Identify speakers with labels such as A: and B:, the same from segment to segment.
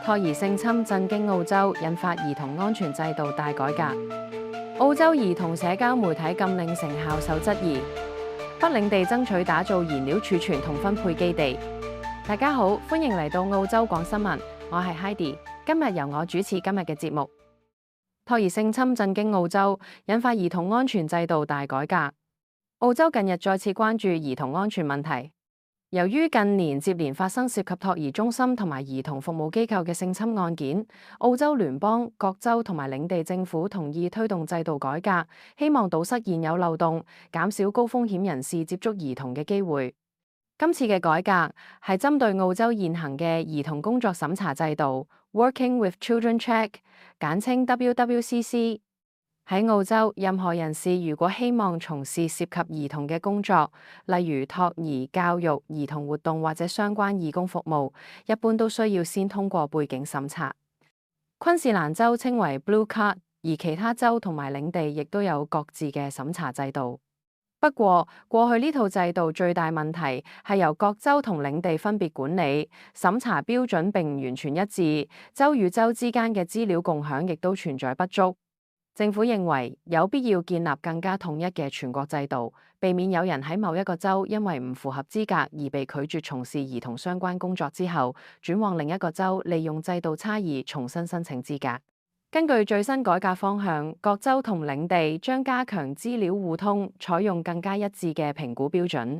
A: 托兒性侵震驚澳洲，引發兒童安全制度大改革。澳洲兒童社交媒體禁令成效受質疑。北領地爭取打造燃料儲存同分配基地。大家好，歡迎嚟到澳洲廣新聞，我係 Heidi， 今日由我主持今日嘅節目。托兒性侵震驚澳洲，引發兒童安全制度大改革。澳洲近日再次關注兒童安全問題。由於近年接連發生涉及托兒中心同埋兒童服務機構嘅性侵案件，澳洲聯邦、各州同埋領地政府同意推動制度改革，希望堵塞現有漏洞，減少高風險人士接觸兒童嘅機會。今次嘅改革係針對澳洲現行嘅兒童工作審查制度 （Working with Children Check），簡稱 WWCC。喺澳洲，任何人士如果希望從事涉及兒童嘅工作，例如托兒、教育、兒童活動或者相關義工服務，一般都需要先通過背景審查。昆士蘭州稱為 Blue Card， 而其他州同埋領地亦都有各自嘅審查制度。不過，過去呢套制度最大問題係由各州同領地分別管理，審查標準並唔完全一致，州與州之間嘅資料共享亦都存在不足。政府認為有必要建立更加統一嘅全國制度，避免有人喺某一個州因為唔符合資格而被拒絕從事兒童相關工作之後，轉往另一個州利用制度差異重新申請資格。根據最新改革方向，各州同領地將加強資料互通，採用更加一致嘅評估標準。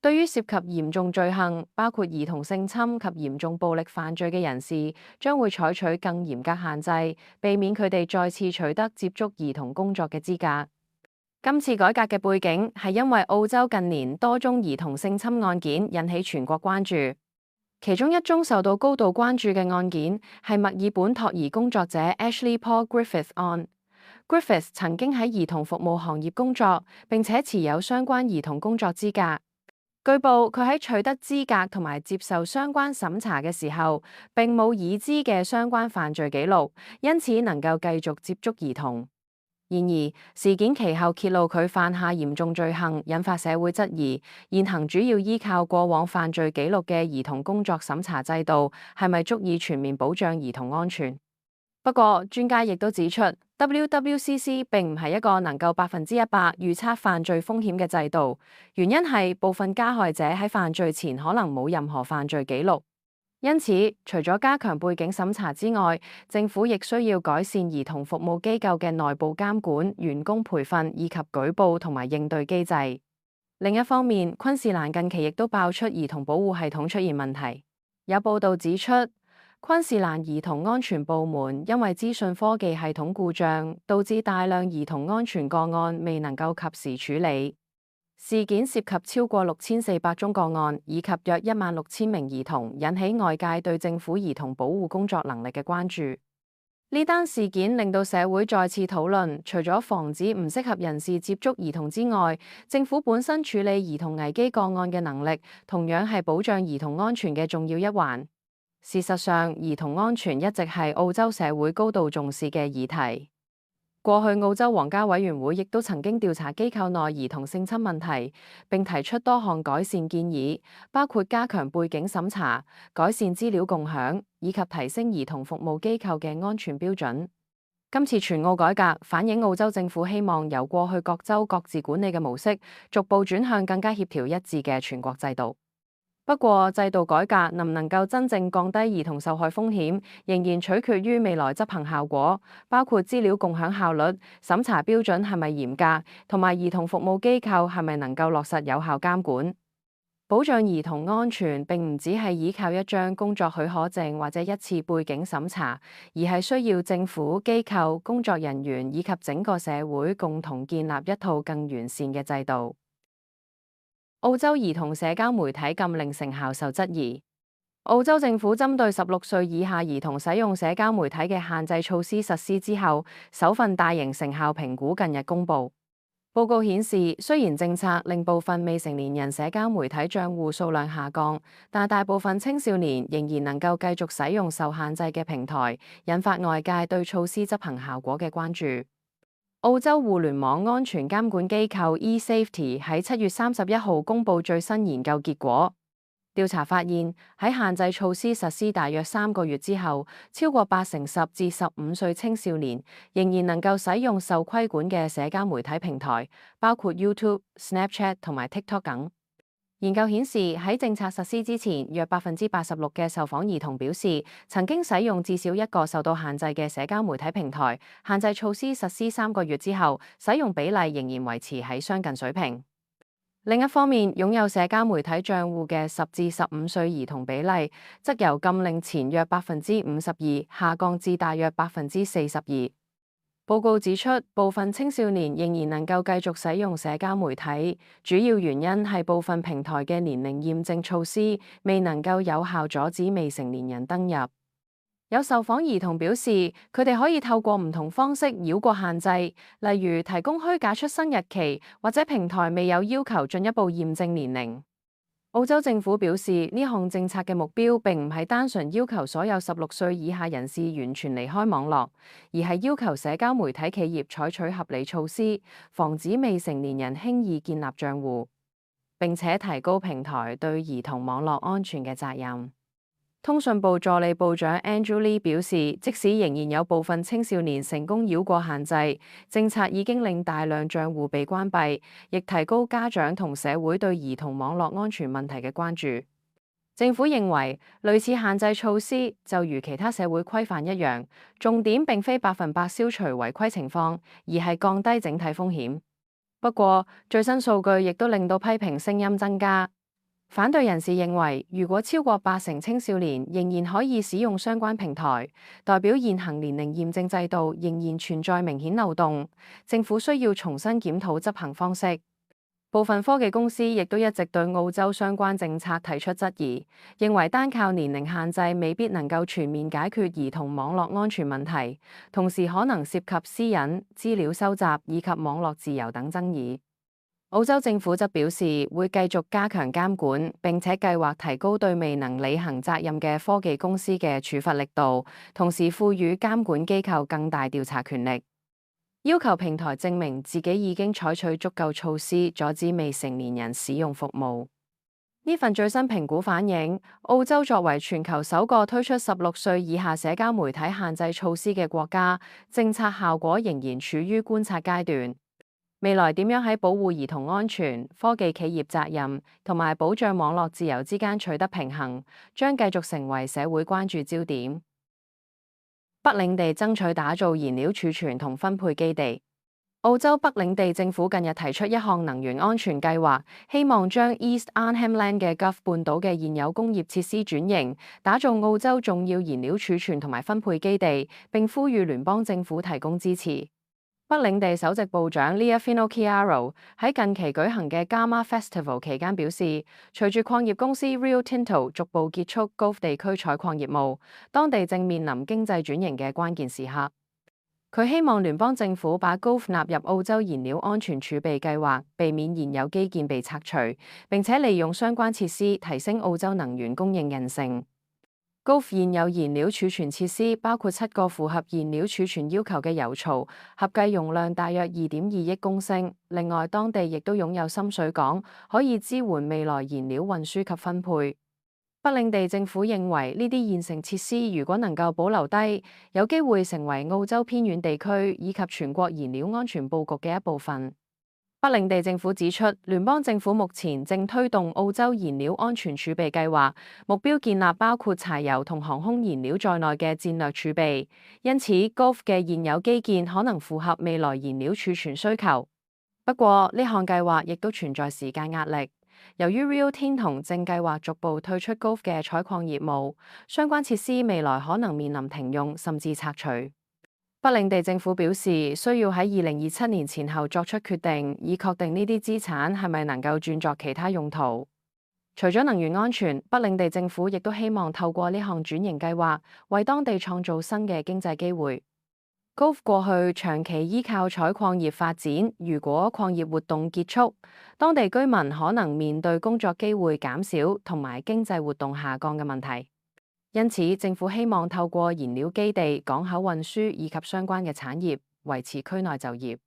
A: 對於涉及嚴重罪行，包括兒童性侵及嚴重暴力犯罪嘅人士，將會採取更嚴格限制，避免佢哋再次取得接觸兒童工作嘅資格。今次改革嘅背景係因為澳洲近年多宗兒童性侵案件引起全國關注，其中一宗受到高度關注嘅案件係墨爾本托兒工作者 Ashley Paul Griffith 案。Griffith 曾經喺兒童服務行業工作，並且持有相關兒童工作資格。據報，佢喺取得資格同埋接受相關審查嘅時候，並冇已知嘅相關犯罪記錄，因此能夠繼續接觸兒童。然而，事件其後揭露佢犯下嚴重罪行，引發社會質疑，現行主要依靠過往犯罪記錄嘅兒童工作審查制度，係咪足以全面保障兒童安全？不過，專家亦都指出，WWCC 並唔係一個能夠100%預測犯罪風險嘅制度，原因係部分加害者喺犯罪前可能冇任何犯罪記錄。因此，除咗加強背景審查之外，政府亦需要改善兒童服務機構嘅內部監管、員工培訓以及舉報同埋應對機制。另一方面，昆士蘭近期亦都爆出兒童保護系統出現問題。有報道指出，昆士蘭兒童安全部門因為資訊科技系統故障，導致大量兒童安全個案未能夠及時處理。事件涉及超過6400宗個案，以及約16000名兒童，引起外界對政府兒童保護工作能力嘅關注。呢單事件令到社會再次討論，除咗防止唔適合人士接觸兒童之外，政府本身處理兒童危機個案嘅能力，同樣係保障兒童安全嘅重要一環。事實上，兒童安全一直係澳洲社會高度重視嘅議題。過去澳洲皇家委員會亦都曾經調查機構內兒童性侵問題，並提出多項改善建議，包括加強背景審查、改善資料共享，以及提升兒童服務機構嘅安全標準。今次全澳改革反映澳洲政府希望由過去各州各自管理嘅模式，逐步轉向更加協調一致嘅全國制度。不過，制度改革能唔能夠真正降低兒童受害風險，仍然取決於未來執行效果，包括資料共享效率、審查標準係咪嚴格，同埋兒童服務機構係咪能夠落實有效監管。保障兒童安全並唔只係依靠一張工作許可證或者一次背景審查，而係需要政府、機構、工作人員以及整個社會共同建立一套更完善嘅制度。澳洲兒童社交媒體禁令成效受質疑。澳洲政府針對16歲以下兒童使用社交媒體嘅限制措施實施之後，首份大型成效評估近日公布。報告顯示，雖然政策令部分未成年人社交媒體賬戶數量下降，但大部分青少年仍然能夠繼續使用受限制嘅平台，引發外界對措施執行效果嘅關注。澳洲互聯網安全監管機構 eSafety 喺7月31號公布最新研究結果。調查發現，喺限制措施實施大約3個月之後，超過80%10至15歲青少年仍然能夠使用受規管嘅社交媒體平台，包括 YouTube、Snapchat 同埋 TikTok 等。研究顯示，喺政策實施之前，約86%嘅受訪兒童表示曾經使用至少一個受到限制嘅社交媒體平台。限制措施實施3個月之後，使用比例仍然維持喺相近水平。另一方面，擁有社交媒體帳戶嘅10至15歲兒童比例，則由禁令前約52%下降至大約42%。報告指出，部分青少年仍然能夠繼續使用社交媒體，主要原因係部分平台嘅年齡驗證措施未能夠有效阻止未成年人登入。有受訪兒童表示，佢哋可以透過唔同方式繞過限制，例如提供虛假出生日期，或者平台未有要求進一步驗證年齡。澳洲政府表示，呢項政策嘅目標並唔係單純要求所有16歲以下人士完全離開網絡，而係要求社交媒體企業採取合理措施，防止未成年人輕易建立帳戶，並且提高平台對兒童網絡安全嘅責任。通訊部助理部長 Andrew Lee 表示，即使仍然有部分青少年成功繞過限制，政策已經令大量帳戶被關閉，亦提高家長同社會對兒童網絡安全問題嘅關注。政府認為，類似限制措施就如其他社會規範一樣，重點並非100%消除違規情況，而係降低整體風險。不過，最新數據亦都令到批評聲音增加。反對人士認為，如果超過80%青少年仍然可以使用相關平台，代表現行年齡驗證制度仍然存在明顯漏洞，政府需要重新檢討執行方式。部分科技公司亦都一直對澳洲相關政策提出質疑，認為單靠年齡限制未必能夠全面解決兒童網絡安全問題，同時可能涉及私隱、資料收集以及網絡自由等爭議。澳洲政府則表示會繼續加強監管，並且計劃提高對未能履行責任嘅科技公司嘅處罰力度，同時賦予監管機構更大調查權力，要求平台證明自己已經採取足夠措施阻止未成年人使用服務。呢份最新評估反映，澳洲作為全球首個推出16歲以下社交媒體限制措施嘅國家，政策效果仍然處於觀察階段。未來點樣喺保護兒童安全、科技企業責任同埋保障網絡自由之間取得平衡，將繼續成為社會關注焦點。北領地爭取打造燃料儲存同分配基地。澳洲北領地政府近日提出一項能源安全計劃，希望將 East Arnhem Land 嘅 Gulf 半島嘅現有工業設施轉型，打造澳洲重要燃料儲存同埋分配基地，並呼籲聯邦政府提供支持。北領地首席部長 Leah Finocchiaro 喺近期舉行嘅 Gamma Festival 期間表示，隨住礦業公司 Rio Tinto 逐步結束 Gulf 地區採礦業務，當地正面臨經濟轉型嘅關鍵時刻。佢希望聯邦政府把 Gulf 納入澳洲燃料安全儲備計劃，避免現有基建被拆除，並且利用相關設施提升澳洲能源供應韌性。Gulf 現有燃料儲存設施包括7個符合燃料儲存要求嘅油槽，合計容量大約2.2億公升。另外，當地亦都擁有深水港，可以支援未來燃料運輸及分配。北領地政府認為呢啲現成設施如果能夠保留低，有機會成為澳洲偏遠地區以及全國燃料安全佈局嘅一部分。北領地政府指出，聯邦政府目前正推動澳洲燃料安全儲備計劃，目標建立包括柴油同航空燃料在內嘅戰略儲備。因此 Gulf 嘅現有基建可能符合未來燃料儲存需求。不過，呢項計劃亦都存在時間壓力。由於 Rio Tinto 正計劃逐步退出 Gulf 嘅採礦業務，相關設施未來可能面臨停用甚至拆除。北領地政府表示，需要喺2027年前後作出決定，以確定呢啲資產係咪能夠轉作其他用途。除咗能源安全，北領地政府亦都希望透過呢項轉型計劃，為當地創造新嘅經濟機會。Gulf 過去長期依靠採礦業發展，如果礦業活動結束，當地居民可能面對工作機會減少同埋經濟活動下降嘅問題。因此，政府希望透過燃料基地、港口運輸以及相關嘅產業，維持區內就業。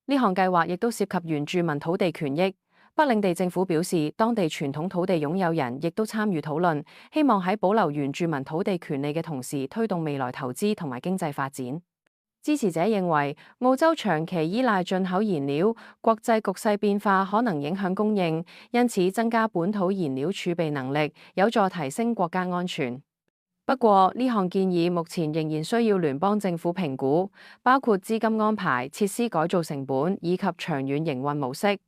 A: 呢項計劃亦都涉及原住民土地權益。北領地政府表示，當地傳統土地擁有人亦都參與討論，希望喺保留原住民土地權利嘅同時，推動未來投資同埋經濟發展。支持者認為，澳洲長期依賴進口燃料，國際局勢變化可能影響供應，因此增加本土燃料儲備能力，有助提升國家安全。不過，呢項建議目前仍然需要聯邦政府評估，包括資金安排、設施改造成本以及長遠營運模式。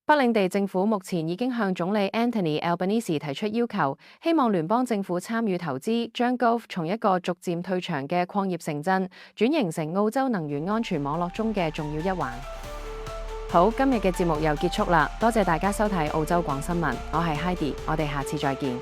A: 北領地政府目前已經向總理 Anthony Albanese 提出要求，希望聯邦政府參與投資，將 Gulf 從一個逐漸退場嘅礦業城鎮轉型成澳洲能源安全網絡中嘅重要一環。好，今日嘅節目又結束啦，多謝大家收睇澳洲廣新聞，我係 Heidi，我哋下次再見。